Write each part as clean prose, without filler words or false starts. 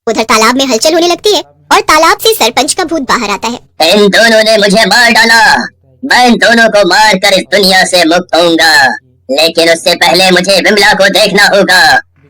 उधर तालाब में हलचल होने लगती है और तालाब से सरपंच का भूत बाहर आता है। इन दोनों ने मुझे मार डाला, मैं इन दोनों को मार कर इस दुनिया से मुक्त होऊंगा, लेकिन उससे पहले मुझे विमला को देखना होगा।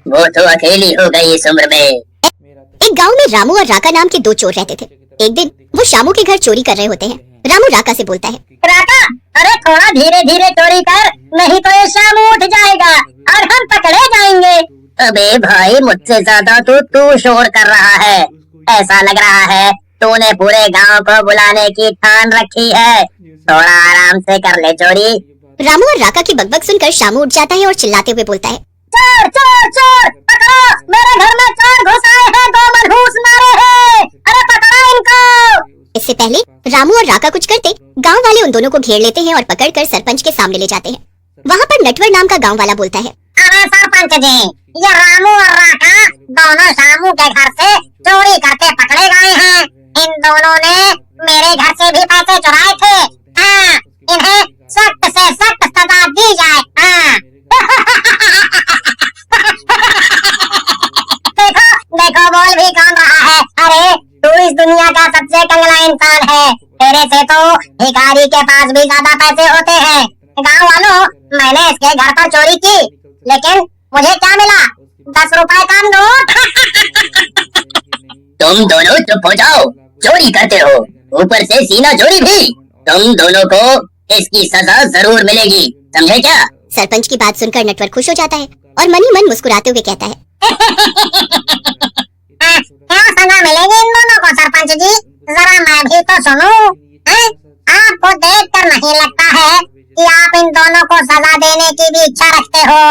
वो तो अकेली हो गई इस उम्र में। एक गांव में रामू और राका नाम के दो चोर रहते थे। एक दिन वो शामू के घर चोरी कर रहे होते हैं। रामू राका से बोलता है, राका, अरे थोड़ा धीरे धीरे चोरी कर, नहीं तो ये शामू उठ जाएगा और हम पकड़े जाएंगे। अबे भाई, मुझसे ज्यादा तो तू शोर कर रहा है। ऐसा लग रहा है तूने पूरे गांव को बुलाने की ठान रखी है। थोड़ा आराम से कर ले चोरी। रामू और राका की बकबक सुनकर शामू उठ जाता है और चिल्लाते हुए बोलता है, चोर चोर चोर, पकड़ो, मेरे घर में चोर घुस आए हैं, दो मनहूस मारे हैं, अरे पकड़ो इनको। इससे पहले रामू और राका कुछ करते, गांव वाले उन दोनों को घेर लेते हैं और पकड़कर सरपंच के सामने ले जाते हैं। वहाँ पर नटवर नाम का गांव वाला बोलता है, अरे सरपंच जी, ये रामू और राका दोनों शामू के घर से चोरी करके पकड़े गए हैं। इन दोनों ने मेरे घर से भी पैसे चुराए थे। हाँ, इन्हें सख्त से सख्त सजा दी जाए। हाँ। देखो देखो, बोल भी कौन रहा है। अरे तू इस दुनिया का सबसे कंगला इंसान है। तेरे से तो भिखारी के पास भी ज्यादा पैसे होते हैं। गाँव वालों, मैंने इसके घर पर चोरी की, लेकिन मुझे क्या मिला? 10 रुपए का नोट। तुम दोनों चुप हो जाओ, चोरी करते हो, ऊपर से सीना चोरी भी। तुम दोनों को इसकी सजा जरूर मिलेगी, समझे क्या? सरपंच की बात सुनकर नटवर खुश हो जाता है और मन ही मन मुस्कुराते हुए कहता है, क्या सजा मिलेगी इन दोनों को सरपंच जी? जरा मैं भी तो सुनूं। आपको देखकर नहीं लगता है कि आप इन दोनों को सजा देने की भी इच्छा रखते हो?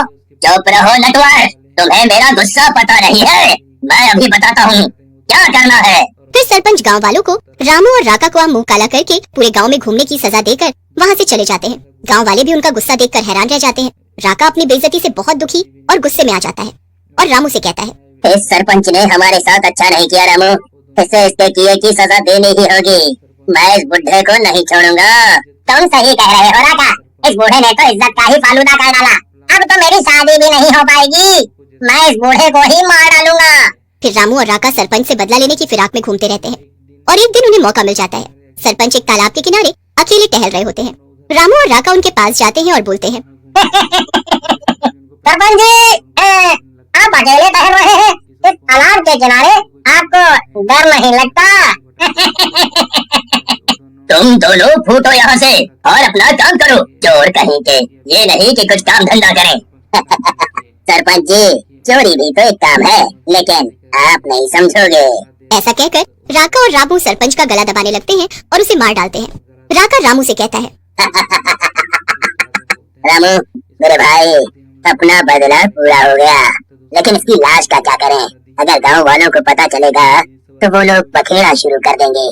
चुप रहो नटवर, तुम्हें मेरा गुस्सा पता नहीं है। मैं अभी बताता हूँ क्या करना है। फिर सरपंच गांव वालों को रामू और राका को मुंह काला करके पूरे गांव में घूमने की सजा देकर वहां से चले जाते हैं। गांव वाले भी उनका गुस्सा देखकर हैरान रह जाते हैं। राका अपनी बेइज्जती से बहुत दुखी और गुस्से में आ जाता है और रामू से कहता है, इस सरपंच ने हमारे साथ अच्छा नहीं किया रामू, इसे इसके किए की सजा देनी ही होगी। मैं इस बुढ़े को नहीं छोड़ूंगा। तुम सही कह रहे हो राका, इस बूढ़े ने तो इज्जत का ही फालूदा कर डाला। अब तो मेरी शादी भी नहीं हो पाएगी। मैं इस बूढ़े को ही मार डालूंगा। फिर रामू और राका सरपंच से बदला लेने की फिराक में घूमते रहते हैं और एक दिन उन्हें मौका मिल जाता है। सरपंच एक तालाब के किनारे अकेले टहल रहे होते हैं। रामू और राका उनके पास जाते हैं और बोलते हैं, सरपंच जी, आप अकेले टहल रहे हैं इस तालाब के किनारे, आपको डर नहीं लगता? तुम दोनों फूटो यहाँ से और अपना काम करो, चोर कहीं के। ये नहीं कि कुछ काम धंधा करें। सरपंच जी, चोरी भी तो एक काम है, लेकिन आप नहीं समझोगे। ऐसा कहकर राका और रामू सरपंच का गला दबाने लगते हैं और उसे मार डालते हैं। राका रामू से कहता है, रामू मेरे भाई, अपना बदला पूरा हो गया, लेकिन इसकी लाश का क्या करें? अगर गांव वालों को पता चलेगा तो वो लोग पखेड़ा शुरू कर देंगे।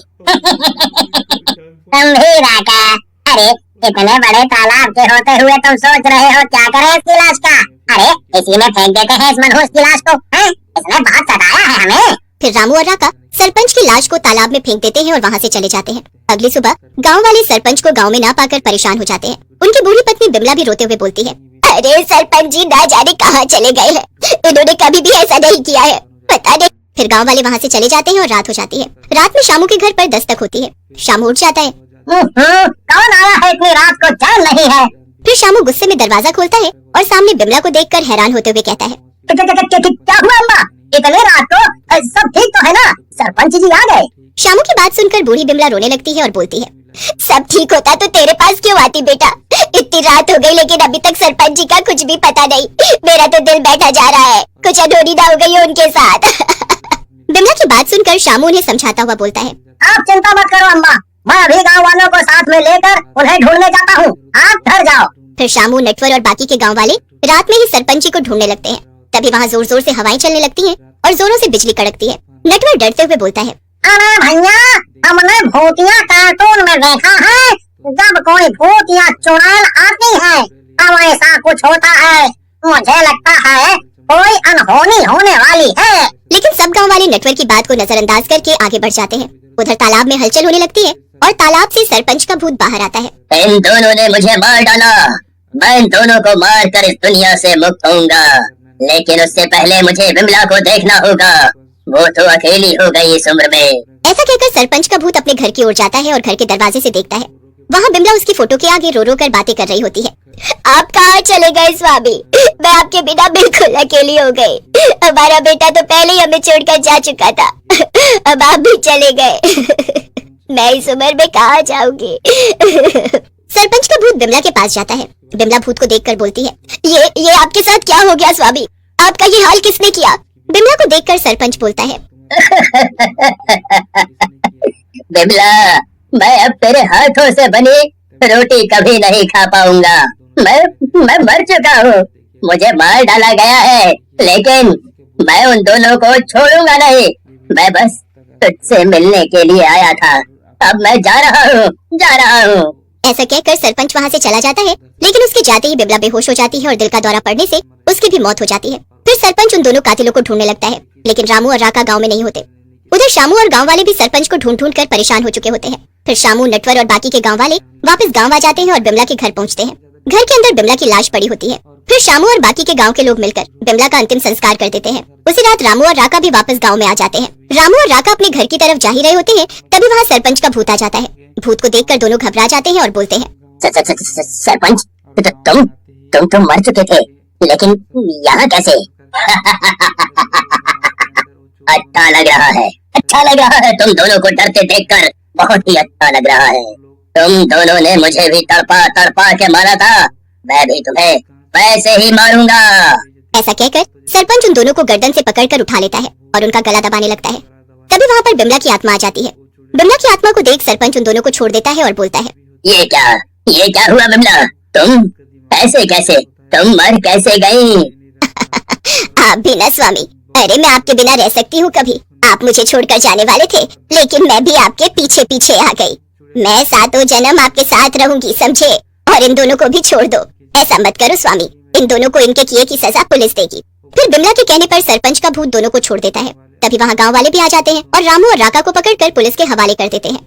तुम भी राका, अरे इतने बड़े तालाब के होते हुए तुम सोच रहे हो क्या करें इसकी लाश का? अरे इसी में फेंक देते हैं इस मनहूस की लाश को। इसने बहुत सताया है हमें। फिर रामू और राका सरपंच की लाश को तालाब में फेंक देते हैं और वहाँ से चले जाते हैं। अगली सुबह गांव वाले सरपंच को गांव में ना पाकर परेशान हो जाते हैं। उनकी बूढ़ी पत्नी बिमला भी रोते हुए बोलती है, अरे सरपंच जी ना जाने कहाँ चले गए हैं, उन्होंने कभी भी ऐसा नहीं किया है, पता नहीं। फिर गांव वाले वहाँ से चले जाते हैं और रात हो जाती है। रात में शामू के घर पर दस्तक होती है। शामू उठ जाता है। कौन आया है इतनी रात को? चैन नहीं है। फिर शामू गुस्से में दरवाजा खोलता है और सामने बिमला को देखकर हैरान होते हुए कहता है, क्या हुआ अम्मा? इतने रात को सब ठीक तो है ना? सरपंच जी आ गए। शामू की बात सुनकर बूढ़ी बिमला रोने लगती है और बोलती है, सब ठीक होता तो तेरे पास क्यों आती बेटा? इतनी रात हो गई लेकिन अभी तक सरपंच जी का कुछ भी पता नहीं। मेरा तो दिल बैठा जा रहा है, कुछ अधूरी ना हो गई है उनके साथ। बिमला की बात सुनकर शामू उन्हें समझाता हुआ बोलता है, आप चिंता मत करो अम्मा, मैं अभी गाँव वालों को साथ में लेकर उन्हें ढूंढने जाता हूँ, आप घर जाओ। फिर शामू, नटवर और बाकी के गाँव वाले रात में ही सरपंच जी को ढूंढने लगते हैं। तभी वहाँ जोर जोर से हवाएं चलने लगती हैं और जोरों से बिजली कड़कती है। नटवर डरते हुए बोलता है, अरे भैया, हमने भूतिया कार्टून में देखा है, जब कोई भूतिया चुड़ैल आती है तब ऐसा कुछ होता है। मुझे लगता है कोई अनहोनी होने वाली है। लेकिन सब गांव वाले नटवर की बात को नजरअंदाज करके आगे बढ़ जाते हैं। उधर तालाब में हलचल होने लगती है और तालाब से सरपंच का भूत बाहर आता है। इन दोनों ने मुझे मार डाला, मैं इन दोनों को मार कर इस दुनिया से मुक्त होऊंगा, लेकिन उससे पहले मुझे विमला को देखना होगा। वो तो अकेली हो गई इस उम्र में। ऐसा कहकर सरपंच का भूत अपने घर की ओर जाता है और घर के दरवाजे से देखता है। वहाँ बिमला उसकी फोटो के आगे रो रो कर बातें कर रही होती है। आप कहाँ चले गए स्वामी? मैं आपके बिना बिल्कुल अकेली हो गई। हमारा बेटा तो पहले ही हमें छोड़कर जा चुका था। अब आप भी चले गए। मैं इस उम्र में कहाँ जाऊंगी? सरपंच का भूत बिमला के पास जाता है। बिमला भूत को देखकर बोलती है, ये आपके साथ क्या हो गया स्वामी? आपका ये हाल किसने किया? बिमला को देखकर सरपंच बोलता है, बिमला, मैं अब तेरे हाथों से बनी रोटी कभी नहीं खा पाऊंगा। मैं मर चुका हूँ, मुझे मार डाला गया है, लेकिन मैं उन दोनों को छोड़ूंगा नहीं। मैं बस तुझसे मिलने के लिए आया था। अब मैं जा रहा हूँ। ऐसा कहकर सरपंच वहाँ से चला जाता है, लेकिन उसके जाते ही बिमला बेहोश हो जाती है और दिल का दौरा पड़ने से उसकी भी मौत हो जाती है। फिर सरपंच उन दोनों कातिलों को ढूंढने लगता है, लेकिन रामू और राका गांव में नहीं होते। उधर शामू और गांव वाले भी सरपंच को ढूंढ ढूंढ कर परेशान हो चुके होते हैं। फिर शामू, नटवर और बाकी के गांव वाले वापस गांव आ जाते हैं और बिमला के घर पहुंचते हैं। घर के अंदर बिमला की लाश पड़ी होती है। फिर शामू और बाकी के गांव के लोग मिलकर बिमला का अंतिम संस्कार कर देते हैं। उसी रात रामू और राका भी वापस गांव में आ जाते हैं। रामू और राका अपने घर की तरफ जा ही रहे होते हैं, तभी वहाँ सरपंच का भूत आ जाता है। भूत को देखकर दोनों घबरा जाते हैं और बोलते हैं, सरपंच, तुम तो मर चुके थे, लेकिन यहाँ कैसे? अच्छा लग रहा है तुम दोनों को डरते देखकर, बहुत ही अच्छा लग रहा है। तुम दोनों ने मुझे भी तड़पा के मारा था, मैं भी तुम्हें वैसे ही मारूंगा। ऐसा कहकर सरपंच उन दोनों को गर्दन से पकड़कर उठा लेता है और उनका गला दबाने लगता है। तभी वहाँ पर बिमला की आत्मा आ जाती है। बिमला की आत्मा को देख सरपंच उन दोनों को छोड़ देता है और बोलता है, ये क्या हुआ बिमला? तुम ऐसे कैसे? तुम मर कैसे गई? आप भी ना स्वामी, अरे मैं आपके बिना रह सकती हूँ कभी? आप मुझे छोड़कर जाने वाले थे, लेकिन मैं भी आपके पीछे पीछे आ गई। मैं 7 जन्म आपके साथ रहूंगी, समझे? और इन दोनों को भी छोड़ दो। ऐसा मत करो स्वामी, इन दोनों को इनके किए की सजा पुलिस देगी। फिर बिमला के कहने पर सरपंच का भूत दोनों को छोड़ देता है। तभी वहाँ गाँव वाले भी आ जाते हैं और रामू और राका को पकड़कर पुलिस के हवाले कर देते हैं।